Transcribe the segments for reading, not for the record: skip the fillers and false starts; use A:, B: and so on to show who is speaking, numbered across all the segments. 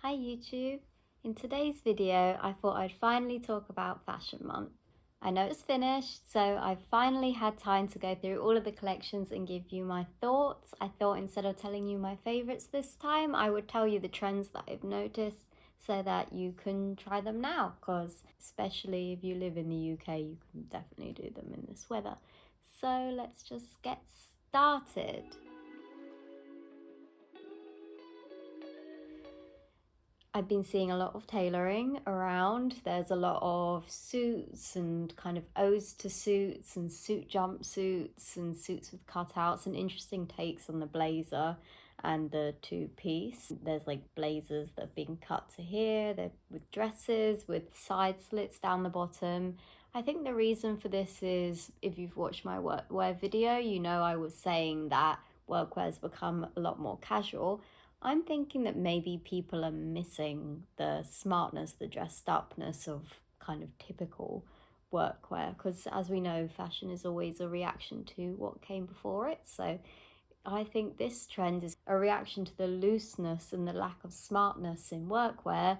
A: Hi YouTube! In today's video I thought I'd finally talk about Fashion Month. I know it's finished, so I've finally had time to go through all of the collections and give you my thoughts. I thought instead of telling you my favourites this time, I would tell you the trends that I've noticed so that you can try them now, because especially if you live in the UK, you can definitely do them in this weather. So let's just get started. I've been seeing a lot of tailoring around. There's a lot of suits and kind of odes to suits and suit jumpsuits and suits with cutouts and interesting takes on the blazer and the two-piece. There's like blazers that have been cut to here, they're with dresses with side slits down the bottom. I think the reason for this is, if you've watched my workwear video, you know I was saying that workwear's become a lot more casual. I'm thinking that maybe people are missing the smartness, the dressed upness of kind of typical workwear, because as we know, fashion is always a reaction to what came before it. So I think this trend is a reaction to the looseness and the lack of smartness in workwear.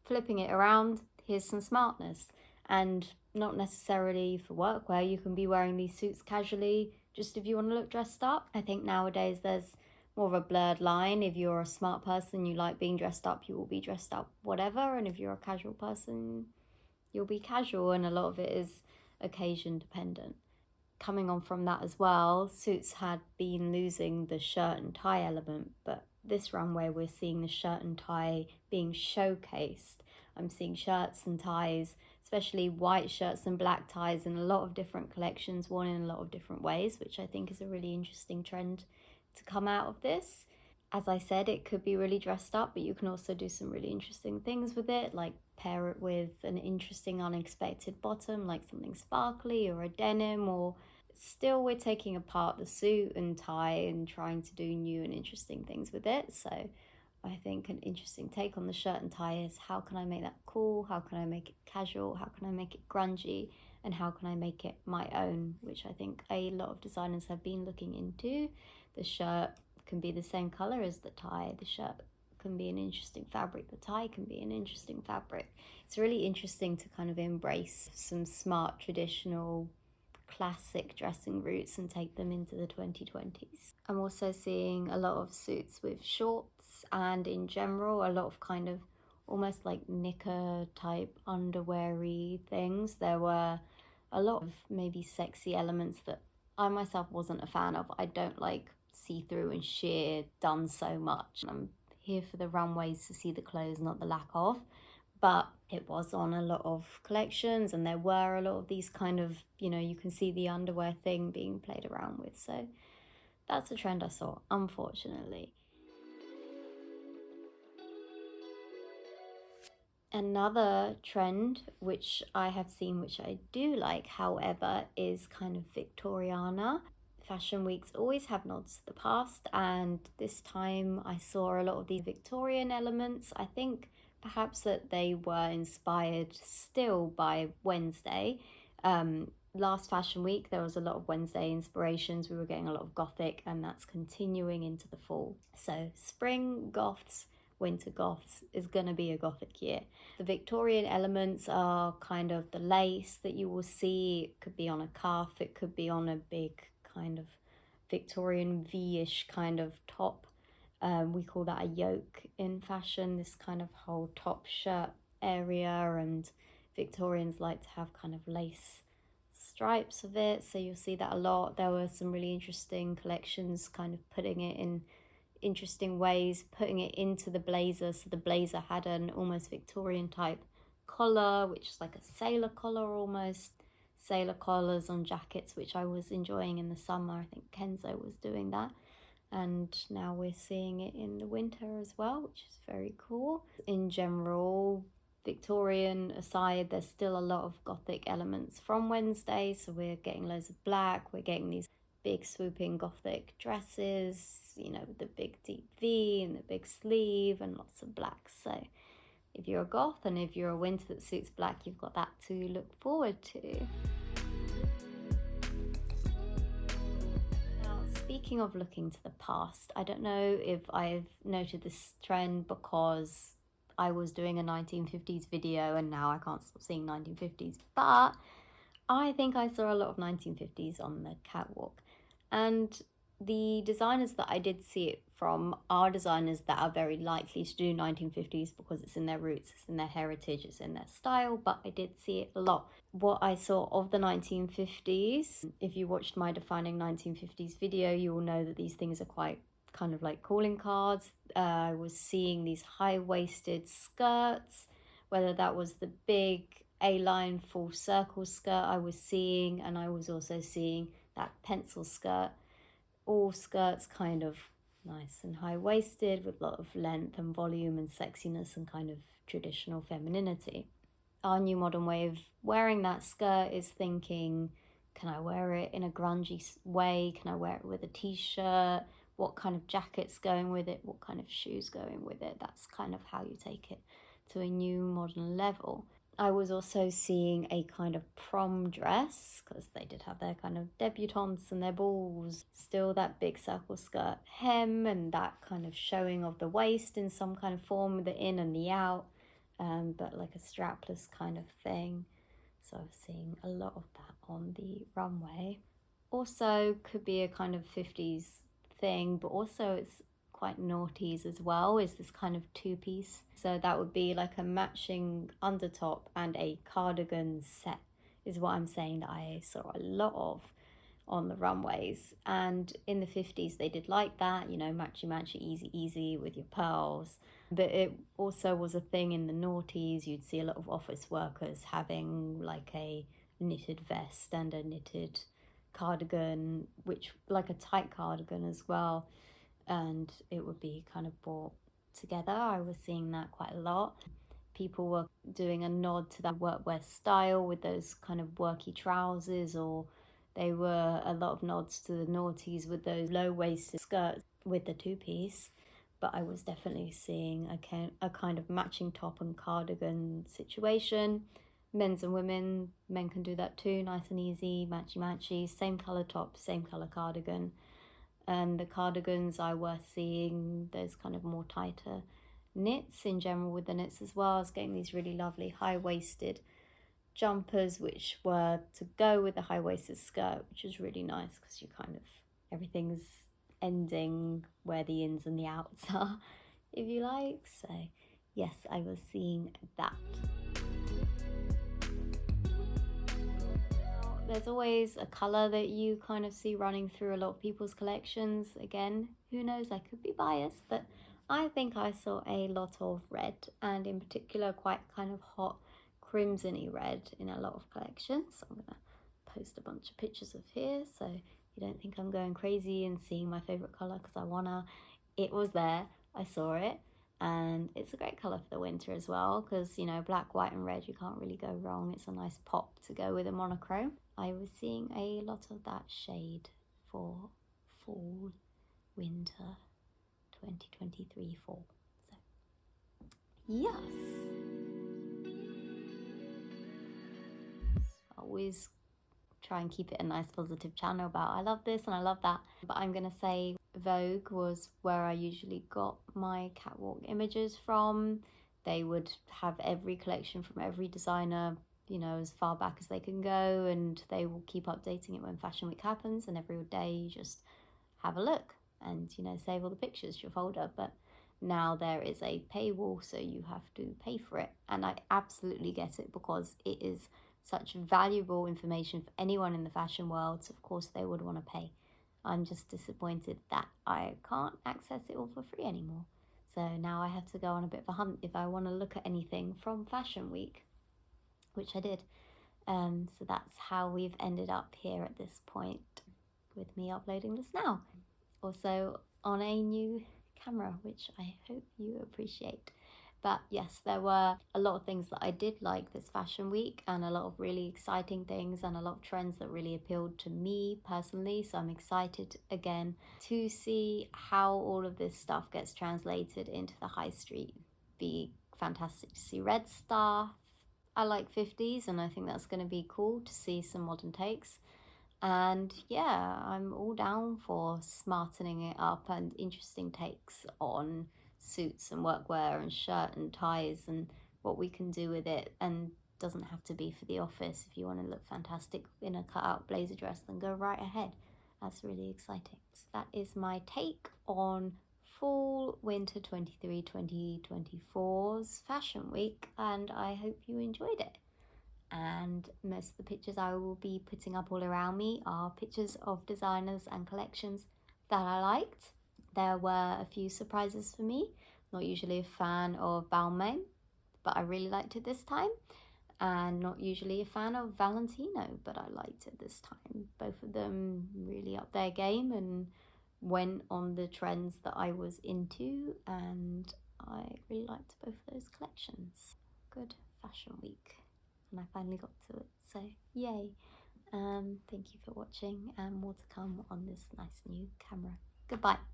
A: Flipping it around, here's some smartness. And not necessarily for workwear, you can be wearing these suits casually just if you want to look dressed up. I think nowadays there's more of a blurred line. If you're a smart person, you like being dressed up, you will be dressed up whatever, and if you're a casual person, you'll be casual, and a lot of it is occasion dependent. Coming on from that as well, suits had been losing the shirt and tie element, but this runway we're seeing the shirt and tie being showcased. I'm seeing shirts and ties, especially white shirts and black ties, in a lot of different collections, worn in a lot of different ways, which I think is a really interesting trend to come out of this. As I said, it could be really dressed up, but you can also do some really interesting things with it, like pair it with an interesting unexpected bottom, like something sparkly or a denim, or still we're taking apart the suit and tie and trying to do new and interesting things with it. So I think an interesting take on the shirt and tie is, how can I make that cool? How can I make it casual? How can I make it grungy? And how can I make it my own? Which I think a lot of designers have been looking into. The shirt can be the same color as the tie. The shirt can be an interesting fabric. The tie can be an interesting fabric. It's really interesting to kind of embrace some smart, traditional, classic dressing roots and take them into the 2020s. I'm also seeing a lot of suits with shorts, and in general a lot of kind of almost like knicker type underwear-y things. There were a lot of maybe sexy elements that I myself wasn't a fan of. I don't like see-through and sheer done so much. I'm here for the runways to see the clothes, not the lack of. But it was on a lot of collections, and there were a lot of these kind of, you can see the underwear thing being played around with. So that's a trend I saw, unfortunately. Another trend which I have seen, which I do like, however, is kind of Victoriana. Fashion weeks always have nods to the past, and this time I saw a lot of these Victorian elements. I think perhaps that they were inspired still by Wednesday. Last Fashion Week there was a lot of Wednesday inspirations. We were getting a lot of Gothic, and that's continuing into the fall. So spring goths, winter goths is gonna be a Gothic year. The Victorian elements are kind of the lace that you will see. It could be on a cuff, it could be on a big kind of Victorian V-ish kind of top. We call that a yoke in fashion, this kind of whole top shirt area, and Victorians like to have kind of lace stripes of it, so you'll see that a lot. There were some really interesting collections kind of putting it in interesting ways, putting it into the blazer. So the blazer had an almost Victorian type collar, which is like a sailor collar almost. Sailor collars on jackets, which I was enjoying in the summer. I think Kenzo was doing that, and now we're seeing it in the winter as well, which is very cool. In general, Victorian aside, there's still a lot of Gothic elements from Wednesday, so we're getting loads of black, we're getting these big swooping Gothic dresses, with the big deep V and the big sleeve and lots of black. So if you're a goth and if you're a winter that suits black, you've got that to look forward to. Now, speaking of looking to the past, I don't know if I've noted this trend because I was doing a 1950s video and now I can't stop seeing 1950s. But I think I saw a lot of 1950s on the catwalk. And the designers that I did see it from are designers that are very likely to do 1950s because it's in their roots, it's in their heritage, it's in their style, but I did see it a lot. What I saw of the 1950s, if you watched my Defining 1950s video, you will know that these things are quite kind of like calling cards. I was seeing these high-waisted skirts, whether that was the big A-line full circle skirt I was seeing, and I was also seeing that pencil skirt. All skirts kind of nice and high-waisted with a lot of length and volume and sexiness and kind of traditional femininity. Our new modern way of wearing that skirt is thinking, can I wear it in a grungy way? Can I wear it with a t-shirt? What kind of jacket's going with it? What kind of shoes going with it? That's kind of how you take it to a new modern level. I was also seeing a kind of prom dress, because they did have their kind of debutantes and their balls. Still that big circle skirt hem and that kind of showing of the waist in some kind of form, the in and the out, but like a strapless kind of thing. So I was seeing a lot of that on the runway. Also could be a kind of 50s thing, but also it's quite noughties as well, is this kind of two-piece. So that would be like a matching undertop and a cardigan set is what I'm saying that I saw a lot of on the runways. And in the 50s they did like that, you know, matchy easy with your pearls. But it also was a thing in the noughties. You'd see a lot of office workers having like a knitted vest and a knitted cardigan, which like a tight cardigan as well, and it would be kind of brought together. I was seeing that quite a lot. People were doing a nod to that workwear style with those kind of worky trousers, or they were a lot of nods to the noughties with those low-waisted skirts with the two-piece. But I was definitely seeing a kind of matching top and cardigan situation. Men's and women, men can do that too, nice and easy, matchy, same colour top, same colour cardigan. And the cardigans I was seeing those kind of more tighter knits in general with the knits as well. I was getting these really lovely high-waisted jumpers which were to go with the high-waisted skirt, which is really nice because you kind of, everything's ending where the ins and the outs are, if you like. So yes, I was seeing that. There's always a colour that you kind of see running through a lot of people's collections. Again, who knows, I could be biased, but I think I saw a lot of red, and in particular quite kind of hot crimson-y red in a lot of collections. So I'm going to post a bunch of pictures of here so you don't think I'm going crazy and seeing my favourite colour, because I wanna. It was there, I saw it, and it's a great colour for the winter as well, because, you know, black, white and red, you can't really go wrong. It's a nice pop to go with a monochrome. I was seeing a lot of that shade for fall, winter 2023 fall. So yes, always try and keep it a nice positive channel about I love this and I love that. But I'm gonna say Vogue was where I usually got my catwalk images from. They would have every collection from every designer, you know, as far back as they can go, and they will keep updating it when Fashion Week happens, and every day you just have a look and, you know, save all the pictures to your folder. But now there is a paywall, so you have to pay for it, and I absolutely get it, because it is such valuable information for anyone in the fashion world, so of course they would want to pay. I'm just disappointed that I can't access it all for free anymore. So now I have to go on a bit of a hunt if I want to look at anything from Fashion Week, which I did. So that's how we've ended up here at this point with me uploading this now. Also on a new camera, which I hope you appreciate. But yes, there were a lot of things that I did like this Fashion Week, and a lot of really exciting things and a lot of trends that really appealed to me personally. So I'm excited again to see how all of this stuff gets translated into the high street. Be fantastic to see red stuff. I like 50s, and I think that's going to be cool to see some modern takes. And yeah, I'm all down for smartening it up and interesting takes on suits and workwear and shirt and ties and what we can do with it, and doesn't have to be for the office. If you want to look fantastic in a cut-out blazer dress, then go right ahead. That's really exciting. So that is my take on fall winter 2024's fashion week, and I hope you enjoyed it. And most of the pictures I will be putting up all around me are pictures of designers and collections that I liked. There were a few surprises for me. Not usually a fan of Balmain, but I really liked it this time. And not usually a fan of Valentino, but I liked it this time. Both of them really upped their game and went on the trends that I was into, and I really liked both of those collections. Good fashion week, and I finally got to it, so yay. Thank you for watching, and more to come on this nice new camera. Goodbye.